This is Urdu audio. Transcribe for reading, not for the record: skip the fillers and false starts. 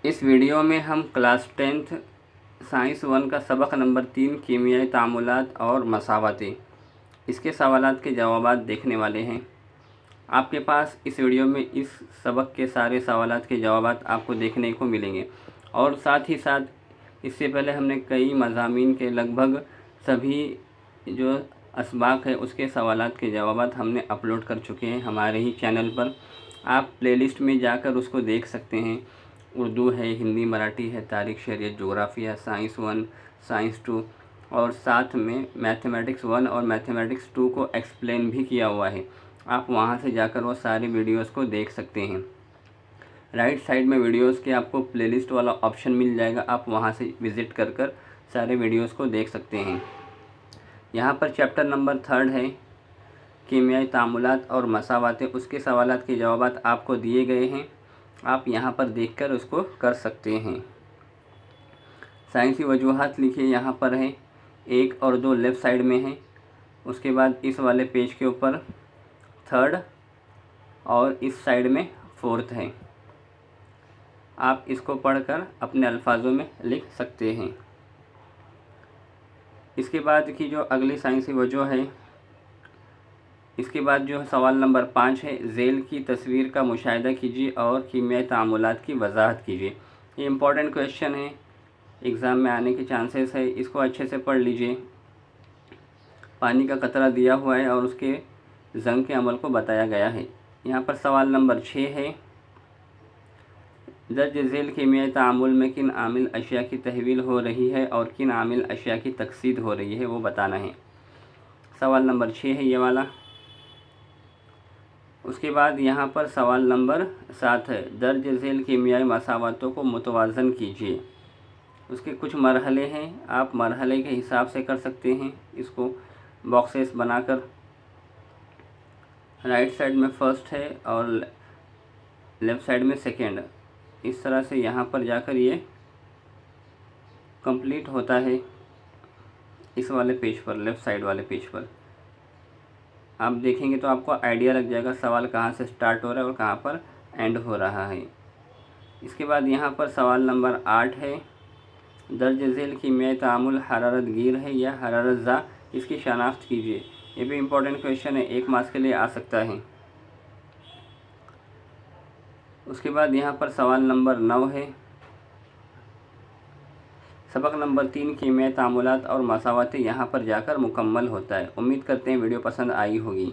اس ویڈیو میں ہم کلاس 10th سائنس 1 کا سبق نمبر 3 کیمیائی تعاملات اور مساواتیں اس کے سوالات کے جوابات دیکھنے والے ہیں۔ آپ کے پاس اس ویڈیو میں اس سبق کے سارے سوالات کے جوابات آپ کو دیکھنے کو ملیں گے، اور ساتھ ہی ساتھ اس سے پہلے ہم نے کئی مضامین کے لگ بھگ سبھی جو اسباق ہے اس کے سوالات کے جوابات ہم نے اپلوڈ کر چکے ہیں ہمارے ہی چینل پر۔ آپ پلے لسٹ میں جا کر اس کو دیکھ سکتے ہیں۔ اردو ہے، ہندی، مراٹھی ہے، تاریخ، شریعت، جغرافیہ، سائنس 1، سائنس 2، اور ساتھ میں میتھمیٹکس 1 اور میتھمیٹکس 2 کو ایکسپلین بھی کیا ہوا ہے۔ آپ وہاں سے جا کر وہ ساری ویڈیوز کو دیکھ سکتے ہیں۔ رائٹ سائڈ میں ویڈیوز کے آپ کو پلے لسٹ والا آپشن مل جائے گا، آپ وہاں سے وزٹ کر کر سارے ویڈیوز کو دیکھ سکتے ہیں۔ یہاں پر چیپٹر نمبر 3 ہے کیمیائی تعاملات اور مساواتیں، اس کے سوالات کے جوابات آپ کو دیے گئے ہیں، آپ یہاں پر دیکھ کر اس کو کر سکتے ہیں۔ سائنسی وجوہات لکھیے یہاں پر ہے، 1 اور 2 لیفٹ سائڈ میں ہیں، اس کے بعد اس والے پیج کے اوپر 3rd اور اس سائڈ میں 4th ہے۔ آپ اس کو پڑھ کر اپنے الفاظوں میں لکھ سکتے ہیں۔ اس کے بعد کی جو اگلی سائنسی وجہ ہے، اس کے بعد جو سوال نمبر 5 ہے، ذیل کی تصویر کا مشاہدہ کیجیے اور کیمیائی تعاملات کی وضاحت کیجیے۔ یہ امپورٹنٹ کویشچن ہے، ایگزام میں آنے کے چانسز ہے، اس کو اچھے سے پڑھ لیجیے۔ پانی کا قطرہ دیا ہوا ہے اور اس کے زنگ کے عمل کو بتایا گیا ہے۔ یہاں پر سوال نمبر 6 ہے، درج ذیل کیمیائی تعامل میں کن عامل اشیاء کی تحویل ہو رہی ہے اور کن عامل اشیاء کی تکسید ہو رہی ہے وہ بتانا ہے۔ سوال نمبر 6 ہے یہ والا۔ اس کے بعد یہاں پر سوال نمبر 7 ہے، درج ذیل کیمیائی مساواتوں کو متوازن کیجیے۔ اس کے کچھ مرحلے ہیں، آپ مرحلے کے حساب سے کر سکتے ہیں اس کو باکسز بنا کر۔ رائٹ سائڈ میں 1st ہے اور لیفٹ سائڈ میں 2nd، اس طرح سے یہاں پر جا کر یہ کمپلیٹ ہوتا ہے اس والے پیج پر، لیفٹ سائڈ والے پیج پر۔ آپ دیکھیں گے تو آپ کو آئیڈیا لگ جائے گا سوال کہاں سے سٹارٹ ہو رہا ہے اور کہاں پر اینڈ ہو رہا ہے۔ اس کے بعد یہاں پر سوال نمبر 8 ہے، درج ذیل کیمیائی تعامل حرارت گیر ہے یا حرارت زا، اس کی شناخت کیجیے۔ یہ بھی امپورٹنٹ کویشچن ہے، 1 مارکس کے لیے آ سکتا ہے۔ اس کے بعد یہاں پر سوال نمبر 9 ہے، سبق نمبر 3 کیمیائی تعاملات اور مساواتیں یہاں پر جا کر مکمل ہوتا ہے۔ امید کرتے ہیں ویڈیو پسند آئی ہوگی۔